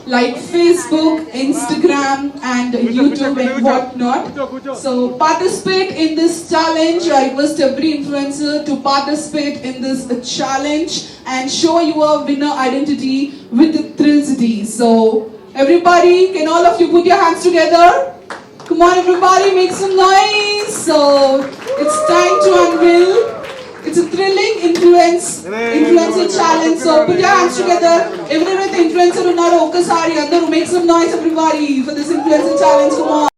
like Facebook, Instagram and YouTube and whatnot. So participate in this challenge. I request every influencer to participate in this challenge and show your winner identity with the Thrillcity. So everybody, can all of you put your hands together? Come on everybody, make some noise. So it's time to unveil. It's a thrilling influencer challenge. So put your hands together. Everywhere the influencer unnaro okasari andaru make some noise everybody for this influencer challenge. Come on.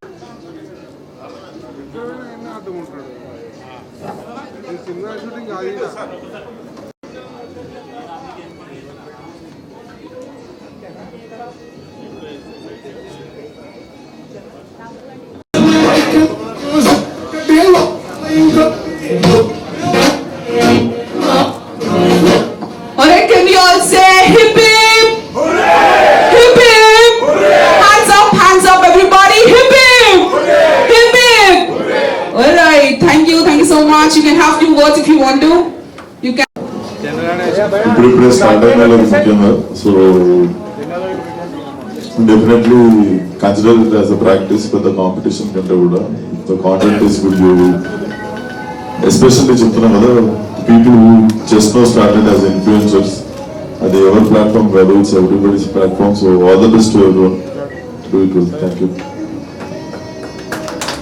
Alright, can we all say hip hip? Hooray! Hip hip! Hooray! Hands up everybody! Hip hip! Hooray! Hip hip! Alright, thank you so much. You can have few words if you want to. You can. Prepare start so definitely consider it as a practice for the competition. The content is good. Especially people who just now started as influencers at our platform, whether it's everybody's platform. So all the best to everyone. Do it well. Thank you.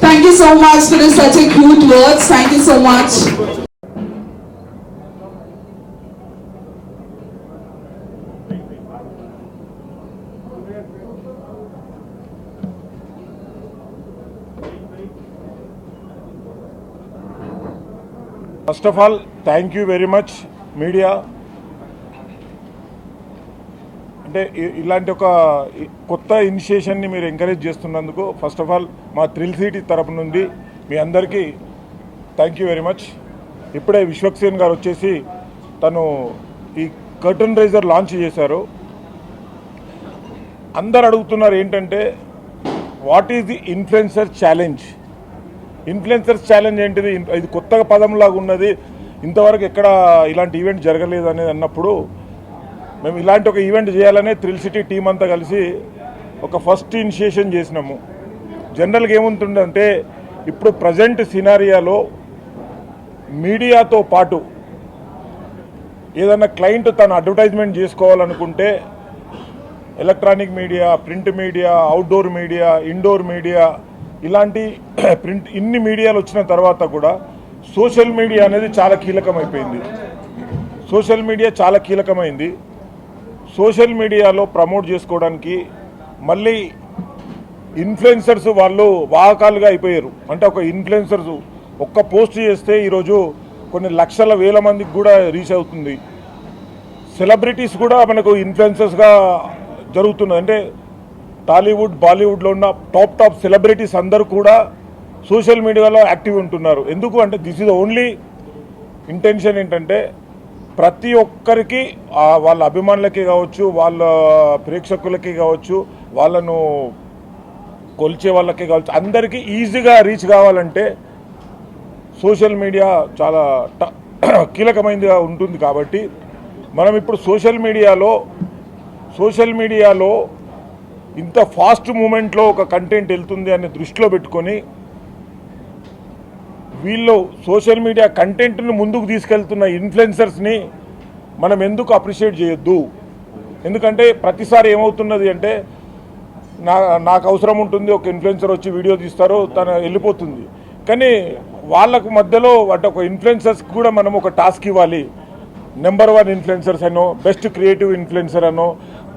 Thank you so much for such a cute words. Thank you so much. First of all, thank you very much media. అంటే ఇలాంటి ఒక కొత్త ఇనిషియేషన్ని మీరు encourage చేస్తున్నందుకు first of all మా థ్రిల్సిటీ తరపు నుండి మీ అందరికీ థ్యాంక్ యూ వెరీ మచ్. ఇప్పుడే విశ్వక్సేన్ గారు వచ్చేసి తను ఈ కర్టన్ రైజర్ లాంచ్ చేశారు. అందరు అడుగుతున్నారు ఏంటంటే what is the influencer challenge. Influencers challenge ఏంటిది, ఇది కొత్తగా పదంలాగా ఉన్నది, ఇంతవరకు ఎక్కడ ఇలాంటి ఈవెంట్ జరగలేదు అనేది అన్నప్పుడు మేము ఇలాంటి ఒక ఈవెంట్ చేయాలనే థ్రిల్సిటీ టీం అంతా కలిసి ఒక ఫస్ట్ ఇనిషియేషన్ చేసినాము. జనరల్గా ఏముంటుందంటే ఇప్పుడు ప్రజెంట్ సినారియాలో మీడియాతో పాటు ఏదన్నా క్లయింట్ తను అడ్వర్టైజ్మెంట్ చేసుకోవాలనుకుంటే electronic media, print media, outdoor media, indoor media, ఇలాంటి ప్రింట్ ఇన్ని మీడియాలు వచ్చిన తర్వాత కూడా సోషల్ మీడియా అనేది చాలా కీలకమైపోయింది. సోషల్ మీడియా చాలా కీలకమైంది. సోషల్ మీడియాలో ప్రమోట్ చేసుకోవడానికి మళ్ళీ ఇన్ఫ్లుయెన్సర్స్ వాళ్ళు వాహకాలుగా అయిపోయారు. అంటే ఒక ఇన్ఫ్లుయెన్సర్స్ ఒక్క పోస్ట్ చేస్తే ఈరోజు కొన్ని లక్షల వేల మందికి కూడా రీచ్ అవుతుంది. సెలబ్రిటీస్ కూడా మనకు ఇన్ఫ్లుయెన్సర్స్గా జరుగుతున్నది. అంటే టాలీవుడ్, బాలీవుడ్లో ఉన్న టాప్ సెలబ్రిటీస్ అందరూ కూడా సోషల్ మీడియాలో యాక్టివ్ ఉంటున్నారు. ఎందుకు అంటే దిస్ ఈజ్ ఓన్లీ ఇంటెన్షన్ ఏంటంటే ప్రతి ఒక్కరికి వాళ్ళ అభిమానులకి కావచ్చు, వాళ్ళ ప్రేక్షకులకి కావచ్చు, వాళ్ళను కొలిచే వాళ్ళకి కావచ్చు, అందరికీ ఈజీగా రీచ్ కావాలంటే సోషల్ మీడియా చాలా కీలకమైనదిగా ఉంటుంది. కాబట్టి మనం ఇప్పుడు సోషల్ మీడియాలో ఇంత ఫాస్ట్ మూమెంట్లో ఒక కంటెంట్ వెళ్తుంది అని దృష్టిలో పెట్టుకొని వీళ్ళు సోషల్ మీడియా కంటెంట్ను ముందుకు తీసుకెళ్తున్న ఇన్ఫ్లుయెన్సర్స్ని మనం ఎందుకు అప్రిషియేట్ చేయొద్దు. ఎందుకంటే ప్రతిసారి ఏమవుతున్నది అంటే నాకు అవసరం ఉంటుంది, ఒక ఇన్ఫ్లుయెన్సర్ వచ్చి వీడియో తీస్తారు, తను వెళ్ళిపోతుంది. కానీ వాళ్ళకు మధ్యలో అంటే ఒక ఇన్ఫ్లుయెన్సర్స్కి కూడా మనం ఒక టాస్క్ ఇవ్వాలి. నెంబర్ 1 ఇన్ఫ్లుయెన్సర్స్ అనో, బెస్ట్ క్రియేటివ్ ఇన్ఫ్లుయెన్సర్ అనో,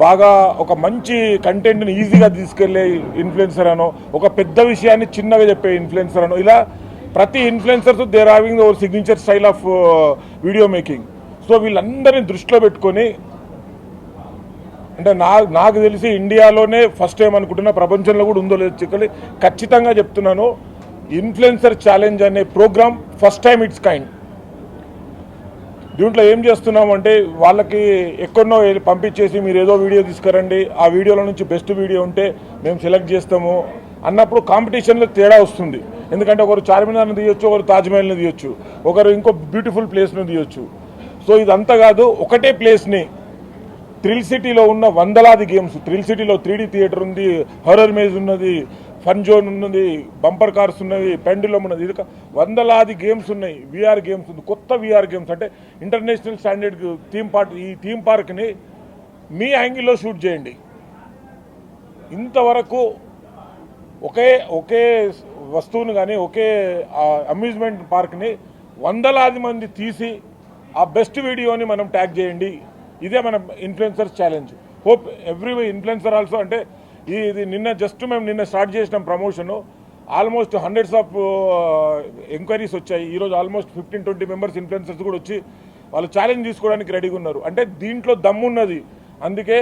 బాగా ఒక మంచి కంటెంట్ని ఈజీగా తీసుకెళ్లే ఇన్ఫ్లుయెన్సర్ అనో, ఒక పెద్ద విషయాన్ని చిన్నగా చెప్పే ఇన్ఫ్లుయెన్సర్ అనో, ఇలా ప్రతి influencers there having over signature style of video making. So వీళ్ళందరినీ దృష్టిలో పెట్టుకొని అంటే నాకు తెలిసి ఇండియాలోనే ఫస్ట్ టైం అనుకుంటున్నా, ప్రపంచంలో కూడా ఉందో లేదో చెప్పి ఖచ్చితంగా చెప్తున్నాను, ఇన్ఫ్లుయెన్సర్ ఛాలెంజ్ అనే program first time it's kind. దీంట్లో ఏం చేస్తున్నామంటే వాళ్ళకి ఎక్కడనో పంపించేసి మీరు ఏదో వీడియో తీసుకురండి, ఆ వీడియోలో నుంచి బెస్ట్ వీడియో ఉంటే మేము సెలెక్ట్ చేస్తాము అన్నప్పుడు కాంపిటీషన్లో తేడా వస్తుంది. ఎందుకంటే ఒకరు చార్మినార్ని తీయొచ్చు, ఒకరు తాజ్మహల్ని తీయొచ్చు, ఒకరు ఇంకో బ్యూటిఫుల్ ప్లేస్ని తీయొచ్చు. సో ఇదంతా కాదు, ఒకటే ప్లేస్ని థ్రిల్ సిటీలో ఉన్న వందలాది గేమ్స్, థ్రిల్ సిటీలో 3D థియేటర్ ఉంది, హర్రర్ మేజ్ ఉన్నది, ఫన్ జోన్ ఉన్నది, బంపర్ కార్స్ ఉన్నది, పెండులం ఉన్నది, ఇది వందలాది గేమ్స్ ఉన్నాయి. విఆర్ గేమ్స్ ఉంది, కొత్త విఆర్ గేమ్స్ అంటే ఇంటర్నేషనల్ స్టాండర్డ్ ఈ థీమ్ పార్క్ని మీ యాంగిల్లో షూట్ చేయండి. ఇంతవరకు ఒకే వస్తువుని కానీ ఒకే అమ్యూజ్మెంట్ పార్క్ని వందలాది మంది తీసి ఆ బెస్ట్ వీడియోని మనం ట్యాగ్ చేయండి. ఇదే మన influencers challenge. Hope every influencer also, అంటే ఇది మేము నిన్న స్టార్ట్ చేసిన promotion almost hundreds of enquiries వచ్చాయి. ఈరోజు ఆల్మోస్ట్ 15-20 మెంబర్స్ ఇన్ఫ్లుయెన్సర్స్ కూడా వచ్చి వాళ్ళు ఛాలెంజ్ తీసుకోవడానికి రెడీగా ఉన్నారు. అంటే దీంట్లో దమ్మున్నది, అందుకే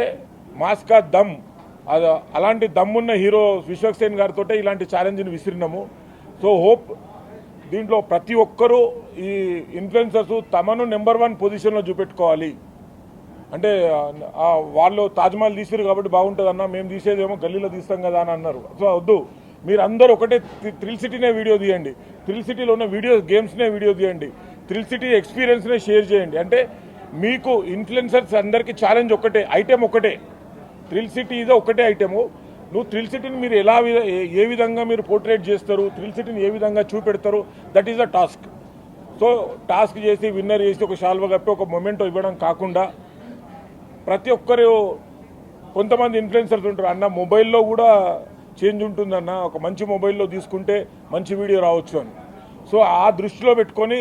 మాస్కా దమ్, అలాంటి దమ్మున్న హీరో విశ్వక్సేన్ గారితో ఇలాంటి ఛాలెంజ్ని విసిరినాము. సో హోప్ దీంట్లో ప్రతి ఒక్కరూ ఈ ఇన్ఫ్లుయెన్సర్స్ తమను నెంబర్ 1 పొజిషన్లో చూపెట్టుకోవాలి. అంటే వాళ్ళు తాజ్మహల్ తీసారు కాబట్టి బాగుంటుంది అన్న, మేము తీసేదేమో గల్లీలో తీస్తాం కదా అని అన్నారు. సో వద్దు, మీరు అందరూ ఒకటే థ్రిల్ సిటీనే వీడియో తీయండి, థ్రిల్ సిటీలో ఉన్న గేమ్స్నే వీడియో తీయండి, థ్రిల్ సిటీ ఎక్స్పీరియన్స్నే షేర్ చేయండి. అంటే మీకు ఇన్ఫ్లుయెన్సర్స్ అందరికీ ఛాలెంజ్ ఒకటే, ఐటెం ఒకటే, థ్రిల్ సిటీ ఇదే ఒకటే ఐటెము. నువ్వు థ్రిల్ సిటీని మీరు ఏ విధంగా మీరు పోర్ట్రేట్ చేస్తారు, థ్రిల్ సిటీని ఏ విధంగా చూపెడతారు, that is the task. So task చేసి విన్నర్ చేసి ఒక షాల్వ కప్పి ఒక మొమెంటో ఇవ్వడం కాకుండా ప్రతి ఒక్కరు, కొంతమంది ఇన్ఫ్లుయెన్సర్స్ ఉంటారు అన్న మొబైల్లో కూడా చేంజ్ ఉంటుందన్న, ఒక మంచి మొబైల్లో తీసుకుంటే మంచి వీడియో రావచ్చు అని. సో ఆ దృష్టిలో పెట్టుకొని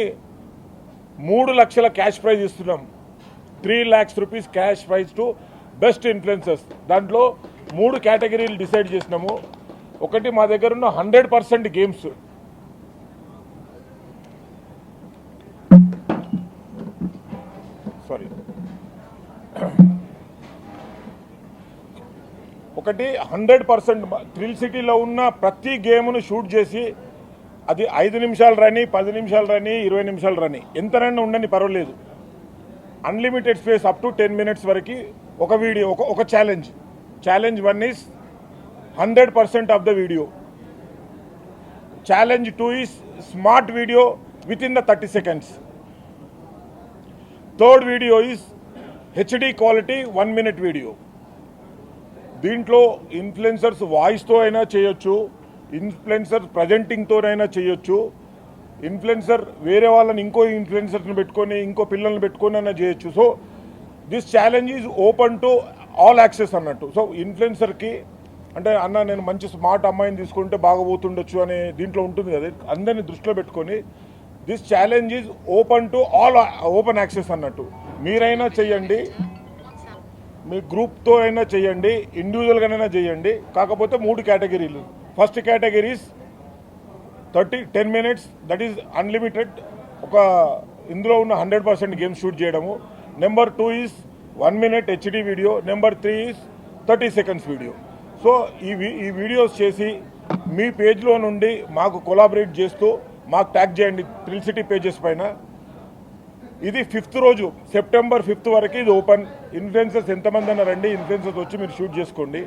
3 లక్షల క్యాష్ ప్రైజ్ ఇస్తున్నాం. 3 lakhs rupees cash prize to best influencers. దాంట్లో 3 కేటగిరీలు డిసైడ్ చేసినాము. ఒకటి మా దగ్గర ఉన్న 100% గేమ్స్, ఒకటి 100% థ్రిల్ సిటీలో ఉన్న ప్రతి గేమ్ను షూట్ చేసి అది 5 నిమిషాలు రని, 10 నిమిషాలు రని, 20 నిమిషాలు రని, ఎంతనైనా ఉండని పర్వాలేదు. Unlimited space up to 10 minutes వరకు ఒక వీడియో, ఒక challenge. Challenge 1 is 100% of the video. Challenge 2 is smart video with in the 30 seconds. Third video is HD quality 1 minute video. దీంట్లో ఇన్ఫ్లుయెన్సర్స్ వాయిస్తో అయినా చేయొచ్చు, ఇన్ఫ్లుయెన్సర్ ప్రజెంటింగ్తోనైనా చేయొచ్చు, ఇన్ఫ్లుయెన్సర్ వేరే వాళ్ళని ఇంకో ఇన్ఫ్లుయెన్సర్ని పెట్టుకొని ఇంకో పిల్లల్ని పెట్టుకొని అయినా చేయొచ్చు. So this challenge is open to all access అన్నట్టు. సో ఇన్ఫ్లుయెన్సర్కి అంటే అన్న నేను మంచి స్మార్ట్ అమ్మాయిని తీసుకుంటే బాగా పోతుండొచ్చు అనే దీంట్లో ఉంటుంది కదా, అందరినీ దృష్టిలో పెట్టుకొని this challenge is open to all open access అన్నట్టు. మీరైనా చెయ్యండి, మీ గ్రూప్తో అయినా చేయండి, ఇండివిజువల్గానైనా చేయండి. కాకపోతే 3 కేటగిరీలు. First categories 10 minutes, that is unlimited. ఇందులో ఉన్న 100% గేమ్స్ షూట్ చేయడము. Number 2 is 1 minute HD video. Number 3 is 30 seconds video. So ఈ వీడియోస్ చేసి మీ పేజ్లో నుండి మాకు కొలాబరేట్ చేస్తూ మాకు ట్యాగ్ చేయండి థ్రిల్ సిటీ పేజెస్ పైన. ఇది 5th రోజు, September 5th వరకు ఇది ఓపెన్. ఇన్ఫ్లుయెన్సర్స్ ఎంతమంది అన్నా రండి, ఇన్ఫ్లుయెన్సర్స్ వచ్చి మీరు షూట్ చేసుకోండి.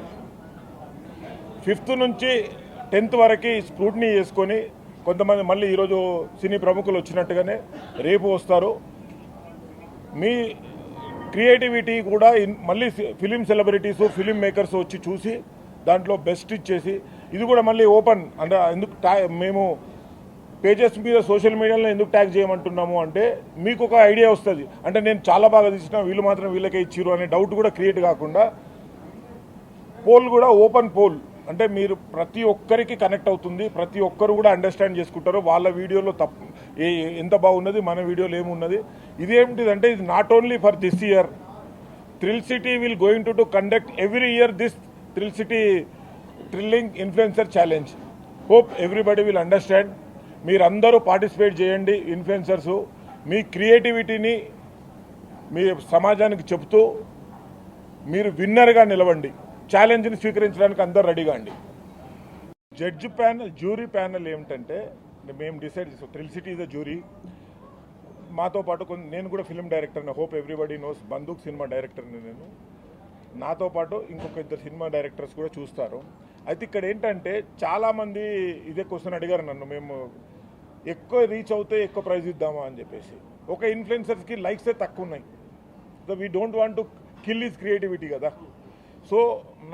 5th నుంచి 10th వరకు స్క్రూటినీ చేసుకొని కొంతమంది మళ్ళీ ఈరోజు సినీ ప్రముఖులు వచ్చినట్టుగానే రేపు వస్తారు. మీ క్రియేటివిటీ కూడా మళ్ళీ ఫిలిం సెలబ్రిటీస్, ఫిలిం మేకర్స్ వచ్చి చూసి దాంట్లో బెస్ట్ ఇచ్చేసి ఇది కూడా మళ్ళీ ఓపెన్. అంటే ఎందుకు మేము పేజెస్ మీద సోషల్ మీడియాలో ఎందుకు ట్యాగ్ చేయమంటున్నాము అంటే మీకు ఒక ఐడియా వస్తుంది. అంటే నేను చాలా బాగా తీసిన, వీళ్ళు మాత్రం వీళ్ళకే ఇచ్చిరు అనే డౌట్ కూడా క్రియేట్ కాకుండా పోల్ కూడా ఓపెన్ పోల్. అంటే మీరు ప్రతి ఒక్కరికి కనెక్ట్ అవుతుంది, ప్రతి ఒక్కరు కూడా అండర్స్టాండ్ చేసుకుంటారు వాళ్ళ వీడియోలో ఎంత బాగున్నది, మన వీడియోలో ఏమున్నది. ఇదేమిటిదంటే ఇది not only for this year. Thrill city will going to conduct every year this thrill city thrilling influencer challenge. Hope everybody will understand. మీరందరూ పార్టిసిపేట్ చేయండి. ఇన్ఫ్లుయెన్సర్సు మీ క్రియేటివిటీని మీ సమాజానికి చెప్తూ మీరు విన్నర్గా నిలవండి. ఛాలెంజ్ని స్వీకరించడానికి అందరూ రెడీగా అండి. జడ్జి ప్యానల్, జ్యూరీ ప్యానల్ ఏమిటంటే మేము డిసైడ్ చేస్తాం. Thrill city is a jury. మాతో పాటు నేను కూడా ఫిల్మ్ డైరెక్టర్ని, హోప్ ఎవ్రీబడి నోస్, బందూక్ సినిమా డైరెక్టర్ని నేను. నాతో పాటు ఇంకొక 2 సినిమా డైరెక్టర్స్ కూడా చూస్తారు. అయితే ఇక్కడ ఏంటంటే చాలామంది ఇదే క్వశ్చన్ అడిగారు నన్ను, మేము ఎక్కువ రీచ్ అవుతే ఎక్కువ ప్రైజ్ ఇద్దామా అని చెప్పేసి. ఒక ఇన్ఫ్లుయెన్సర్స్కి లైక్సే తక్కువ ఉన్నాయి. So we don't want to kill is creativity కదా. సో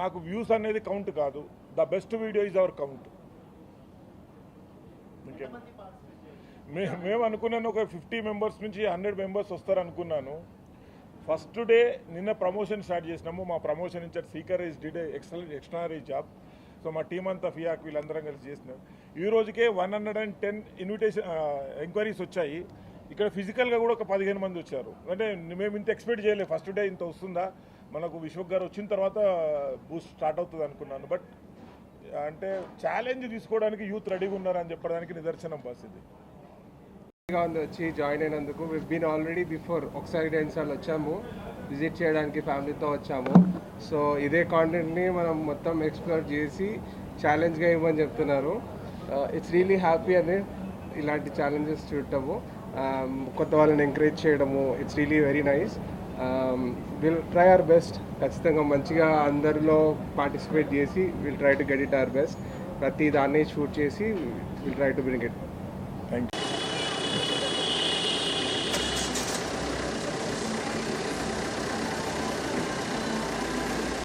నాకు వ్యూస్ అనేది కౌంట్ కాదు, the best video is our count. మేము అనుకున్నాను ఒక 50 మెంబర్స్ నుంచి 100 మెంబర్స్ వస్తారు అనుకున్నాను. ఫస్ట్ డే నిన్న ప్రమోషన్ స్టార్ట్ చేసినాము. మా ప్రమోషన్ ఇన్ఛార్జ్ సీకర్ is did extraordinary job. So మా టీం అంతా ఫియాక్ వీళ్ళందరం కలిసి చేసినాం. ఈ రోజుకే 110 ఇన్విటేషన్ ఎంక్వైరీస్ వచ్చాయి. ఇక్కడ ఫిజికల్గా కూడా ఒక 15 మంది వచ్చారు. అంటే మేము ఇంత ఎక్స్పెక్ట్ చేయలేదు, ఫస్ట్ డే ఇంత వస్తుందా, మనకు విశ్వక్ గారు వచ్చిన తర్వాత బూస్ట్ స్టార్ట్ అవుతుంది అనుకున్నాను. బట్ అంటే ఛాలెంజ్ తీసుకోవడానికి యూత్ రెడీగా ఉన్నారని చెప్పడానికి నిదర్శనం పరిస్థితి. వచ్చి జాయిన్ అయినందుకు బీన్ ఆల్రెడీ బిఫోర్ ఒకసారి 2 సార్లు వచ్చాము, విజిట్ చేయడానికి ఫ్యామిలీతో వచ్చాము. సో ఇదే కాంటెంట్ని మనం మొత్తం ఎక్స్ప్లోర్ చేసి ఛాలెంజ్గా ఇవ్వమని చెప్తున్నారు. ఇట్స్ రియలీ హ్యాపీ అని ఇలాంటి ఛాలెంజెస్ చూడటము, కొత్త వాళ్ళని ఎంకరేజ్ చేయడము, it's really very nice. Will try our best. ఖచ్చితంగా మంచిగా అందరిలో పార్టిసిపేట్ చేసి will try to get it our best. ప్రతి దాన్ని షూట్ చేసి will try to bring it. Thank you.